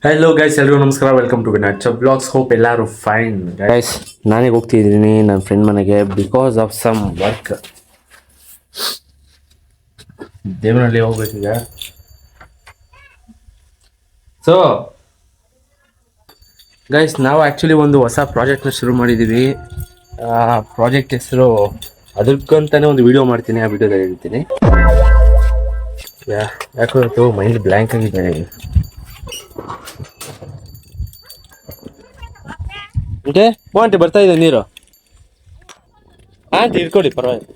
Hello guys, ಎಲ್ರಿಗೂ ನಮಸ್ಕಾರ. Welcome to Vinach vlogs. Hope ಎಲ್ಲರೂ ಫೈನ್. ಗೈಸ್, ನಾನೇ ಹೋಗ್ತಿದ್ದೀನಿ ನನ್ನ ಫ್ರೆಂಡ್ ಮನೆಗೆ because of some work. Devanahalli ಹೋಗ್ಬೇಕೀಗ. ಸೊ ಗೈಸ್, ನಾವು ಆ್ಯಕ್ಚುಲಿ ಒಂದು ಹೊಸ ಪ್ರಾಜೆಕ್ಟ್ನ ಶುರು ಮಾಡಿದ್ದೀವಿ. ಪ್ರಾಜೆಕ್ಟ್ ಹೆಸರು ಅದಕ್ಕಂತಾನೆ ಒಂದು ವಿಡಿಯೋ ಮಾಡ್ತೀನಿ. ಆ ವಿಡಿಯೋದಲ್ಲಿ ಹೇಳ್ತೀನಿ. ಯಾಕೋ ಮೈಂಡ್ ಬ್ಲ್ಯಾಂಕ್ ಆಗಿದೆ. ಓಕೆ ಆಂಟಿ, ಬರ್ತಾ ಇದೆ ನೀರು. ಆಂಟಿ ಇಟ್ಕೊಳ್ಳಿ, ಪರವಾಗಿಲ್ಲ.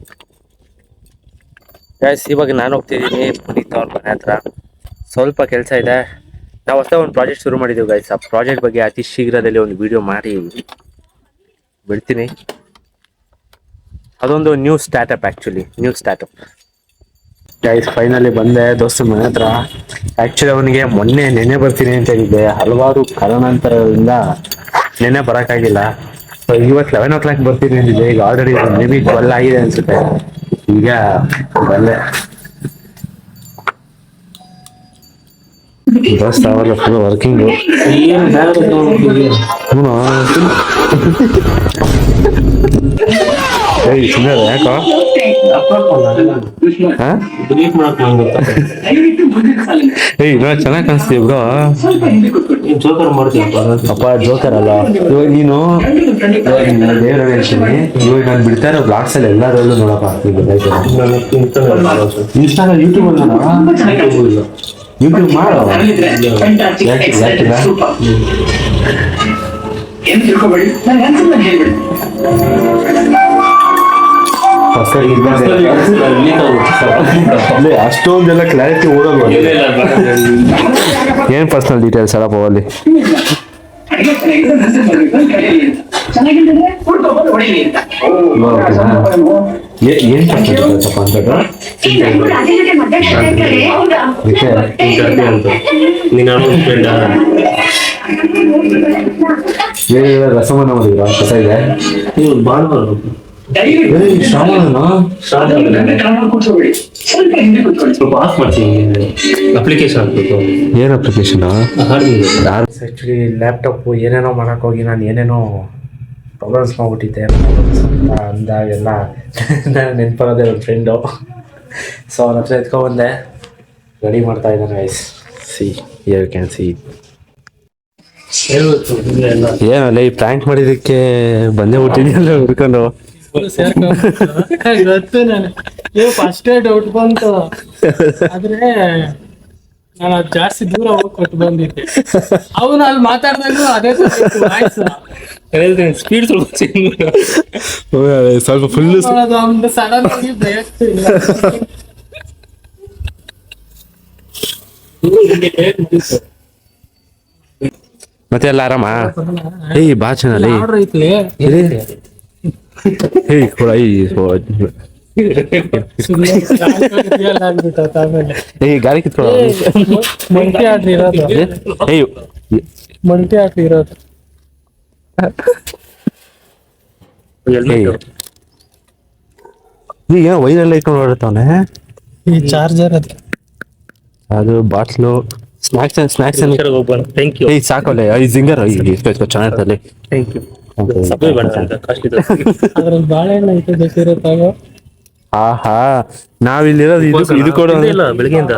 ಗೈಸ್, ಇವಾಗ ನಾನು ಹೋಗ್ತಿದ್ದೀನಿ ಪುನೀತ್ ಅವ್ರ ಮನೆ ಹತ್ರ. ಸ್ವಲ್ಪ ಕೆಲಸ ಇದೆ. ನಾವು ಹೊಸ ಒಂದು ಪ್ರಾಜೆಕ್ಟ್ ಶುರು ಮಾಡಿದ್ದೀವಿ ಗೈಸ್. ಆ ಪ್ರಾಜೆಕ್ಟ್ ಬಗ್ಗೆ ಅತಿ ಶೀಘ್ರದಲ್ಲಿ ಒಂದು ವಿಡಿಯೋ ಮಾಡಿ ಬಿಡ್ತೀನಿ. ಅದೊಂದು ನ್ಯೂ ಸ್ಟಾರ್ಟಪ್. ಗೈಸ್, ಫೈನಲಿ ಬಂದೆ ದೋಸ್ತ ಮನೆ ಹತ್ರ. ಆ್ಯಕ್ಚುಲಿ ಅವನಿಗೆ ನೆನ್ನೆ ಬರ್ತೀನಿ ಅಂತ ಹೇಳಿದ್ದೆ. ಹಲವಾರು ಕಾರಣಾಂತರದಿಂದ ನೆನ್ನೆ ಬರೋಕ್ಕಾಗಿಲ್ಲ. ಸೊ ಇವತ್ತು 11 o'clock ಬರ್ತೀನಿ ಅಂದಿದ್ದೆ. ಈಗ ಆಲ್ರೆಡಿ ಮೇ ಬಿ 12 ಆಗಿದೆ ಅನ್ಸುತ್ತೆ. ಈಗ ಬಂದೆ. ದೋಸ್ತ ಅವಾಗ ಫುಲ್ ವರ್ಕಿಂಗು. ಸುಮ್ಮನೆ ಯಾಕೋ ಚೆನ್ನಾಗಿ ಕಾಣಿಸ್ತೀವಿ ಬ್ರೋ. ಅಪ್ಪ ಜೋಕರ್ ಅಲ್ಲ ಇವಾಗ ನೀನು. ದೇವರ ಹೇಳ್ತೀನಿ, ಇವಾಗ ನಾನು ಬಿಡ್ತಾ ಇರೋ ಬ್ಲಾಗ್ಸ್ ಅಲ್ಲಿ ಎಲ್ಲಾದ್ರಲ್ಲೂ ನೋಡಪ್ಪ. ಇನ್ಸ್ಟಾಗ್ರಾಮ್, ಯೂಟ್ಯೂಬ್ ಮಾಡೋ. ಅಷ್ಟೊಂದೆಲ್ಲ ಕ್ಲಾರಿಟಿ ಓದೋದು. ಏನ್ ಪರ್ಸನಲ್ ಡೀಟೇಲ್ಸ್ ಅಲ್ಲ ಅಲ್ಲಿ. ಏನ್ ರಸಮನ್ನ ಮಾಡಿದ್ರ ಕಸ ಇದೆ. ಏನ್ ಅಪ್ಲಿಕೇಶನ್? ಆಕ್ಚುಲಿ ಲ್ಯಾಪ್ಟಾಪ್ ಏನೇನೋ ಮಾಡಕ್ ಹೋಗಿ ನಾನು ಏನೇನೋ ಪ್ರಾಬ್ಲಮ್ಸ್ ಮಾಡ್ಬಿಟ್ಟಿದ್ದೆ. ಅಂದಾಗೆಲ್ಲ ನಾನು ನೆನ್ಪರೋದೇ ಒಂದು ಫ್ರೆಂಡು. ಸೊ ಅವ್ರ ಹತ್ರ ಎತ್ಕೊಂಡ್ಬಂದೆ, ರೆಡಿ ಮಾಡ್ತಾ ಇದ್ದಾನೆ ಗೈಸ್. You can see. ಏನಲ್ಲ ಈ ಪ್ರ್ಯಾಂಕ್ ಮಾಡಿದಕ್ಕೆ ಬಂದೇ ಬಿಟ್ಟಿದ್ಯಲ್ಲ ಹುಡ್ಕೊಂಡು. ಗೊತ್ತು ನನಗೆ ಫಸ್ಟೇ ಡೌಟ್ ಬಂತು. ಆದ್ರೆ ನಾನು ಜಾಸ್ತಿ ದೂರ ಹೋಗಿ ಕೊಟ್ಟು ಬಂದಿದ್ದೆ. ಅವನು ಅಲ್ಲಿ ಮಾತಾಡ್ದಾಗ ಅದೇ ಸ್ಪೀಡ್ ಸ್ವಲ್ಪ ಫುಲ್ ಒಂದು ಸಡನ್ ಆಗಿ ಬ್ರೇಕ್ ಇಲ್ಲ. ಮತ್ತೆ ಎಲ್ಲ ಆರಾಮ? ಏಯ್ ಬಾ ಚೆನ್ನಾಗಿ ಗಾಳಿ ಕಿತ್ಕೊಳ್ಳೋ. ಮಂಟಿ ಆಡ್ರಿ ಇರೋದು, ಮಂಟಿ ಆಡ್ರಿ ಇರೋದು. ಈಗ ವೈರಲ್ಲಿ ಇಟ್ಕೊಂಡು ಓಡಾಡ್ತಾವನೆ. ಈ ಚಾರ್ಜರ್ ಅದು ಬಾಟ್ಲು ಸ್ನಾಕ್ಸ್ ಸಾಕೋಲ್ಲ. ಈ ಜಿಂಗರ್ ಚೆನ್ನಾಗಿರ್ತದೆ. ಅದ್ರಲ್ಲಿ ಬಾಳೆಹಣ್ಣು ಐತೆ ಬೇಕಿರುತ್ತಾಗ. ಆಹಾ, ನಾವಿಲ್ಲಿರೋದು ಇದು ಕೂಡ ಬೆಳಗ್ಗೆಯಿಂದ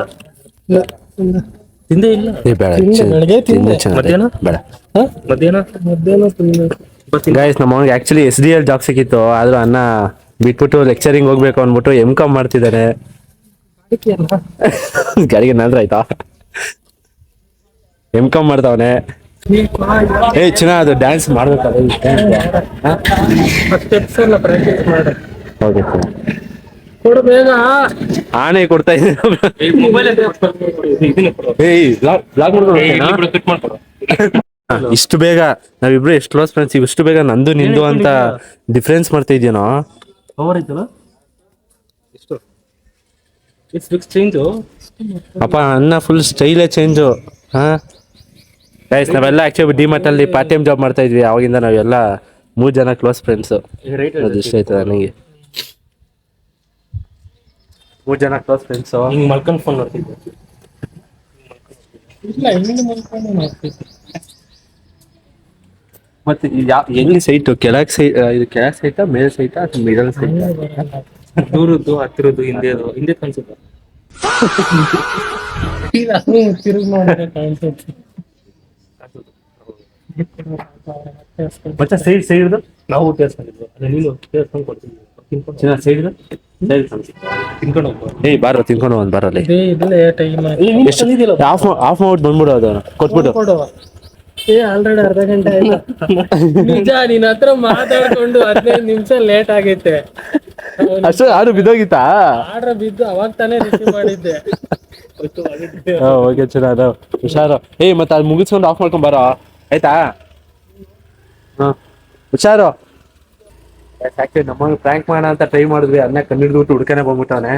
ತಿಂದೇ ಇಲ್ಲ. ಬೆಳಗ್ಗೆ ತಿಂದೆ, ಮಧ್ಯಾಹ್ನ ಗೈಸ್, ನಮ್ಮ ಅವನಿಗೆ ಆಕ್ಚುಲಿ SDL ಜಾಬ್ ಸಿಕ್ಕಿತ್ತು. ಆದ್ರೂ ಅನ್ನ ಬಿಟ್ಬಿಟ್ಟು ಲೆಕ್ಚರಿಂಗ್ ಹೋಗ್ಬೇಕು ಅಂದ್ಬಿಟ್ಟು M.Com ಮಾಡ್ತಿದ್ದಾನೆ. ಗಾಡಿಗೆ ನಂದ್ರ ಆಯ್ತಾ? M.Com ಮಾಡ್ತಾವನೆ. ಚಿನ್ನ ಅದು ಡ್ಯಾನ್ಸ್ ಮಾಡ್ಬೇಕಲ್ಲ. ಹೌದು, ಆನೆ ಕೊಡ್ತಾ ಇದ್ದೀನಿ. ಇಷ್ಟು ಬೇಗ ನಾವಿಬ್ರು ಎಷ್ಟು ಕ್ಲೋಸ್ ಫ್ರೆಂಡ್ಸ್, ಇಷ್ಟು ಬೇಗ ನಂದು ನಿಂದು ಅಂತ ಡಿಫ್ರೆನ್ಸ್ ಮಾಡ್ತಾ ಇದೀನೋ. ಅಪ್ಪ ಅನ್ನ ಫುಲ್ ಸ್ಟೈಲೇ ಚೇಂಜು. ಗೈಸ್, ನಾವೆಲ್ಲ ಆಕ್ಚುಲಿ ಡಿಮಾರ್ಟ್ ಅಲ್ಲಿ ಪಾರ್ಟ್ ಟೈಮ್ ಜಾಬ್ ಮಾಡ್ತಾ ಇದ್ವಿ. ಅವಾಗಿಂದ ನಾವೆಲ್ಲ 3 ಜನ ಕ್ಲೋಸ್ ಫ್ರೆಂಡ್ಸ್. ಅದು ಇಷ್ಟ ಆಯ್ತದ ನನಗೆ. 3 ಜನ ಕ್ಲೋಸ್ ಫ್ರೆಂಡ್ಸ್. ಮಲ್ಕೊಂಡು ಫೋನ್ ಮಾಡ್ತಿದ್ದೆ. ಇಲ್ಲ ಹಿಂದೆ ಮಲ್ಕೊಂಡು ಮಾಡ್ತಿದ್ದೆ. ಮತ್ತೆ ಎಲ್ಲಿ ಸೈಟು ಕೆಳಗ್ ಸೈಟ್ ಇದು ಕೆಳಗ್ ಸೈಟಾ ಮೇಲ್ ಸೈಟಾ ಅಥವಾ ಮಿಡಲ್ ಸೈಟಾ? ಹಂಗೆ ಬರಲ್ಲ. ದೂರದ್ದು ಹತ್ತಿರದ್ದು ಹಿಂದೆ ಕಾಣಿಸುತ್ತೆ. ಇಲ್ಲ, ತಿರುಗಿ ನೋಡಿದ್ರೆ ಕಾಣಿಸುತ್ತೆ. ಮತ್ತೆ ಸೈಡ್ದು ನಾವು ಟೇರ್ಸ್ಕೊಂಡಿದ್ವಿ, ಅದೇ ನೀನು ಟೇರ್ಸ್ಕೊಂಡು ಕೊಡ್ತೀನಿ, ತಿನ್ಕೊಂಡು ಸೈಡ್ದು ತಿನ್ಕೊಂಡು ಹೋಗ್ಬೋದು. ಏಯ್ ಬಾರ ತಿನ್ಕೊಂಡು ಒಂದು ಬರಲಿ. ಇಲ್ಲೇ ಟೈಮ್ ಆಫ್ ಮಾಡ್ಬಿಟ್ಟು ಬಂದ್ಬಿಡು ಅದು ಕೊಟ್ಬಿಡು. ಕೊಡು. ಆಲ್ರೆಡಿ ಅರ್ಧ ಗಂಟೆ ಆಯ್ತು. ನಿಜ, ನಿನ್ನ ಹತ್ರ ಮಾತಾಡ್ಕೊಂಡು 15 ನಿಮಿಷ ಲೇಟ್ ಆಗೈತೆ. ಅಷ್ಟು ಆರು ಬಿದ್ದೋಗಿತ್ತಾ? ಆರ್ಡರ್ ಬಿದ್ದು ಅವಾಗ ತಾನೇ ರಿಸೀವ್ ಮಾಡಿದ್ದೆ. ಓಕೆ ಚೆನ್ನಾದ ಹುಷಾರು. ಏಯ್ ಮತ್ತೆ ಅದು ಮುಗಿಸ್ಕೊಂಡು ಆಫ್ ಮಾಡ್ಕೊಂಡ್ ಬರೋ ಆಯ್ತಾ? ಹುಷಾರು. ಯಾಕೆ ನಮ್ಮನ್ನು ಪ್ರ್ಯಾಂಕ್ ಮಾಡೋಣ ಅಂತ ಟ್ರೈ ಮಾಡಿದ್ವಿ, ಅದನ್ನ ಕಂಡಿಡ್ಬಿಟ್ಟು ಹುಡ್ಕನೆ ಬಂದ್ಬಿಟ್ಟವನೆ.